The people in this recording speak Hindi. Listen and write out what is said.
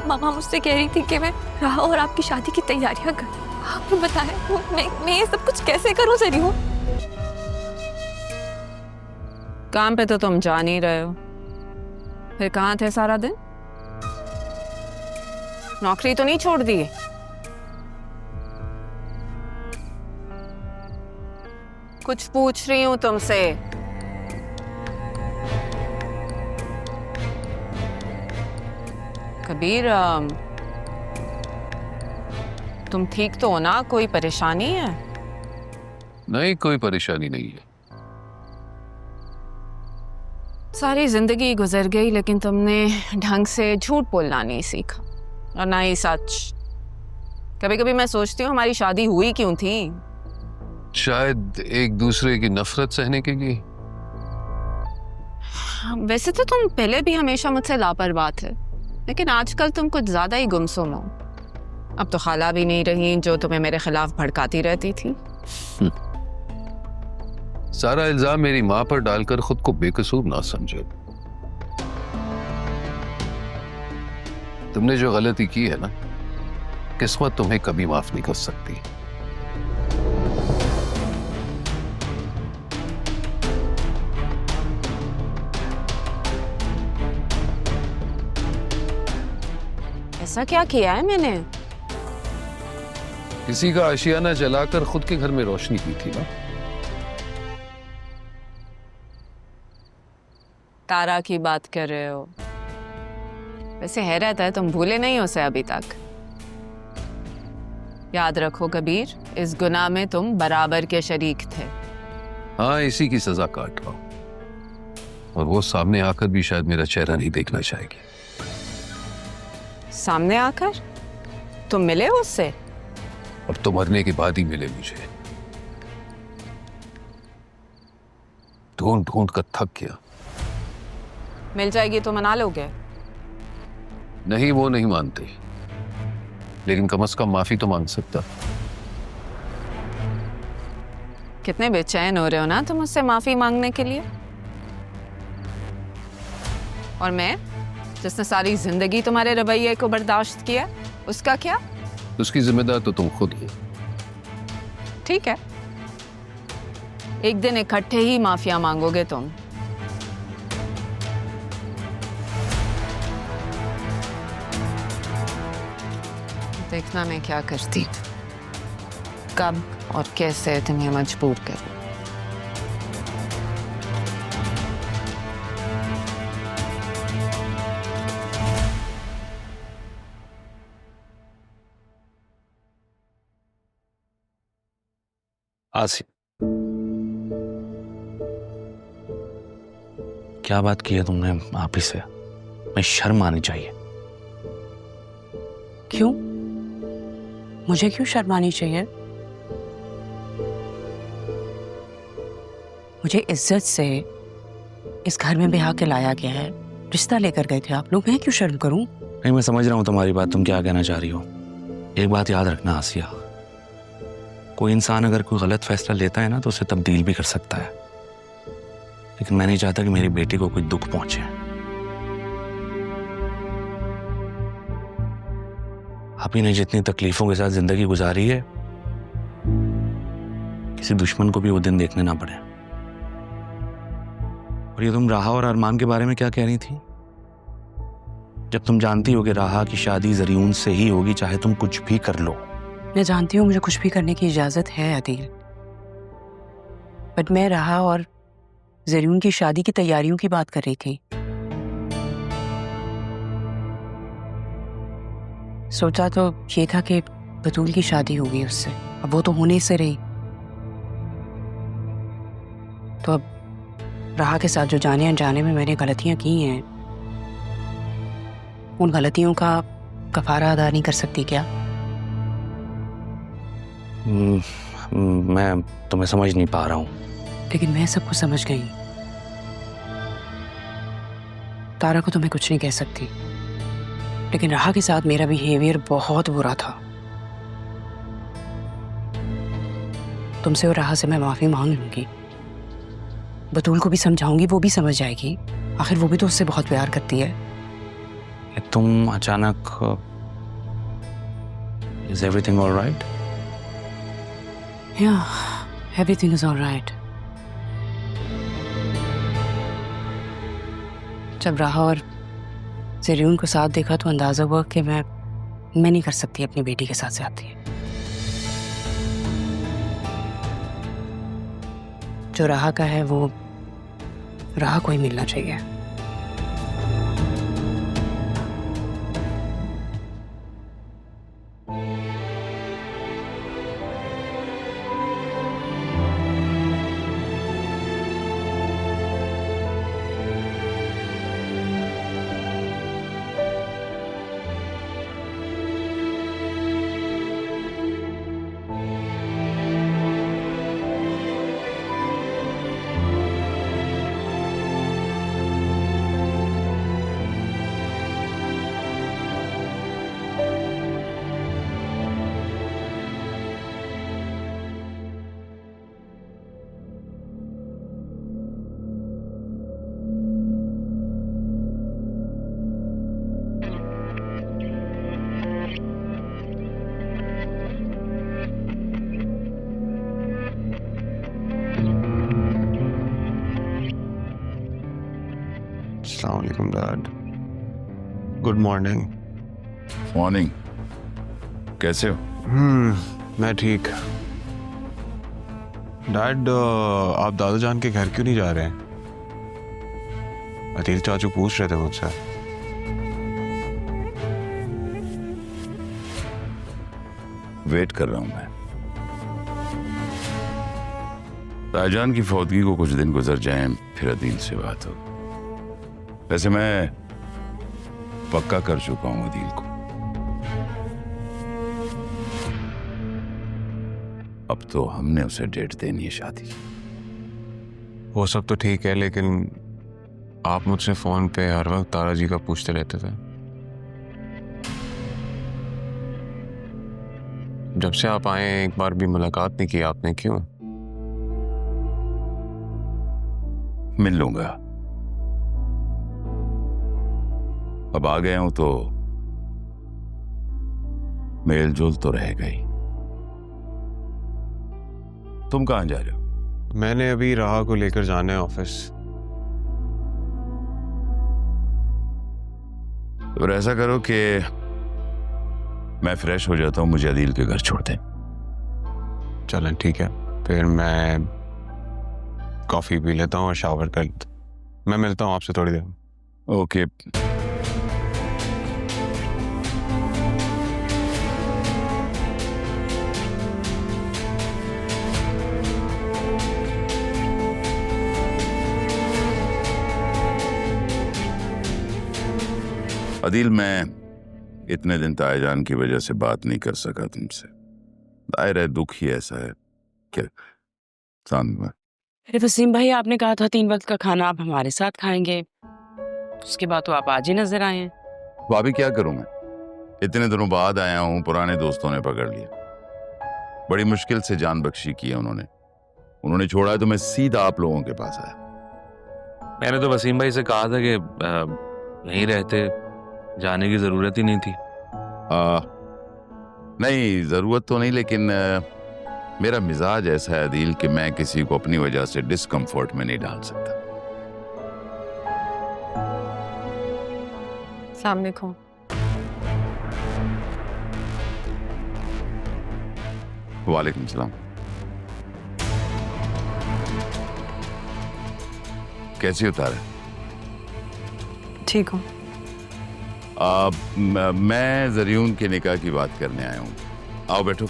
मामा मुझसे कह रही थी कि मैं राह और आपकी शादी की तैयारियां कर। आपने बताया मैं ये सब कुछ कैसे करूं ज़रियून? काम पे तो तुम जा नहीं रहे हो, फिर कहाँ थे सारा दिन? नौकरी तो नहीं छोड़ दी? कुछ पूछ रही हूँ तुमसे। कबीर, तुम ठीक तो हो ना? कोई परेशानी है? नहीं, कोई परेशानी नहीं है। सारी जिंदगी गुजर गई लेकिन तुमने ढंग से झूठ बोलना नहीं सीखा, और ना ही सच। कभी कभी मैं सोचती हूँ हमारी शादी हुई क्यों थी? शायद एक दूसरे की नफरत सहने के लिए। वैसे तो तुम पहले भी हमेशा मुझसे लापरवाह थे, लेकिन आजकल तुम कुछ ज्यादा ही गुमसुम हो। अब तो खाला भी नहीं रही जो तुम्हें मेरे खिलाफ भड़काती रहती थी। सारा इल्जाम मेरी माँ पर डालकर खुद को बेकसूर ना समझो। तुमने जो गलती की है ना, किस्मत तुम्हें कभी माफ नहीं कर सकती। ऐसा क्या किया है मैंने? किसी का आशियाना जलाकर खुद के घर में रोशनी की थी ना। तारा की बात कर रहे हो? वैसे हैरत है तुम भूले नहीं हो उसे अभी तक। याद रखो कबीर, इस गुनाह में तुम बराबर के शरीक थे। हाँ, इसी की सजा काट रहा हूं, और वो सामने आकर भी शायद मेरा चेहरा नहीं देखना चाहेगी। सामने आकर? तुम मिले उससे? अब तो मरने के बाद ही मिले मुझे। ढूंढ ढूंढ कर थक गया। मिल जाएगी तो मना लोगे? नहीं, वो नहीं मानते, लेकिन कम से कम माफी तो मांग सकता। कितने बेचैन हो रहे हो ना तुम मुझसे माफी मांगने के लिए। और मैं, जिसने सारी जिंदगी तुम्हारे रवैये को बर्दाश्त किया, उसका क्या? उसकी जिम्मेदार तो तुम खुद हो। ठीक है, एक दिन इकट्ठे ही माफिया मांगोगे तुम। देखना मैं क्या करती, कब और कैसे तुम्हें मजबूर करूं। आसिफ, क्या बात की है तुमने आप ही से? मैं शर्म आनी चाहिए। क्यों? मुझे क्यों शर्म आनी चाहिए? मुझे इज्जत से इस घर में ब्याह के लाया गया है, रिश्ता लेकर गए थे आप लोग, मैं क्यों शर्म करूं? नहीं, मैं समझ रहा हूं तुम्हारी बात, तुम क्या कहना चाह रही हो। एक बात याद रखना आसिया, कोई इंसान अगर कोई गलत फैसला लेता है ना तो उसे तब्दील भी कर सकता है, लेकिन मैं नहीं चाहता कि मेरी बेटी को कोई दुख पहुंचे। आप ही ने जितनी तकलीफों के साथ जिंदगी गुजारी है, किसी दुश्मन को भी वो दिन देखने ना पड़े। और ये तुम राहा और अरमान के बारे में क्या कह रही थी? जब तुम जानती हो कि राहा की शादी ज़रियून से ही होगी, चाहे तुम कुछ भी कर लो। मैं जानती हूँ मुझे कुछ भी करने की इजाजत है अदील, बट मैं राहा और ज़रियून की शादी की तैयारियों की बात कर रही थी। सोचा तो ये था कि बतूल की शादी होगी उससे, अब वो तो होने से रही, तो अब राहा के साथ जो जाने अनजाने में मैंने गलतियां की हैं, उन गलतियों का कफारा अदा नहीं कर सकती क्या? मैं तुम्हें समझ नहीं पा रहा हूँ। लेकिन मैं सबको समझ गई। तारा को तो मैं कुछ नहीं कह सकती, लेकिन राहा के साथ मेरा बिहेवियर बहुत बुरा था। तुमसे और राहा से मैं माफी मांग लूंगी, बतूल को भी समझाऊंगी, वो भी समझ जाएगी। आखिर वो भी तो उससे बहुत प्यार करती है। तुम अचानक is everything alright? Yeah, everything is all right. जब राहा और ज़रियून को साथ देखा तो अंदाज़ा हुआ कि मैं नहीं कर सकती अपनी बेटी के साथ ज्यादती। जो राहा का है वो राहा को ही मिलना चाहिए। अस्सलाम वालेकुम डैड। Good morning. मॉर्निंग। कैसे हो? मैं ठीक। डैड आप दादा जान के घर क्यों नहीं जा रहे हैं? अतील चाचू पूछ रहे थे मुझसे। वेट कर रहा हूं मैं। ताजान की फौतगी को कुछ दिन गुजर जाएं, फिर अदील से बात हो। वैसे मैं पक्का कर चुका हूं अदील को। अब तो हमने उसे डेट देनी है शादी की। वो सब तो ठीक है, लेकिन आप मुझसे फोन पे हर वक्त तारा जी का पूछते रहते थे। जब से आप आए एक बार भी मुलाकात नहीं की आपने, क्यों? मिल लूंगा। अब आ गया हूं तो मेल जोल तो रहेगा ही। तुम कहां जा रहे हो? मैंने अभी राहा को लेकर जाना है ऑफिस। तो ऐसा करो कि मैं फ्रेश हो जाता हूं, मुझे अदील के घर छोड़ दें। चलें ठीक है, फिर मैं कॉफी पी लेता हूँ और शावर कर लेता हूँ। मैं मिलता हूँ आपसे थोड़ी देर में। ओके। अदील, मैं इतने दिन ताईजान की वजह से बात नहीं कर सका तुमसे। दायर है, दुख ही ऐसा है। क्या सामने? अरे वसीम भाई, आपने कहा था 3 वक्त का खाना आप हमारे साथ खाएंगे, उसके बाद तो आप आज ही नजर आए हैं। भाभी क्या करूं मैं? इतने दिनों बाद आया हूं, पुराने दोस्तों ने पकड़ लिया। बड़ी मुश्किल से जान बख्शी की है उन्होंने छोड़ा है तो मैं सीधा आप लोगों के पास आया। मैंने तो वसीम भाई से कहा था कि नहीं रहते, जाने की जरूरत ही नहीं थी। नहीं, जरूरत तो नहीं, लेकिन मेरा मिजाज ऐसा है अदील कि मैं किसी को अपनी वजह से डिस्कम्फर्ट में नहीं डाल सकता। अस्सलाम वालेकुम। वालेकुम सलाम। कैसी उतारा? ठीक हूँ। मैं ज़रियून के निकाह की बात करने आया हूँ। आओ बैठो।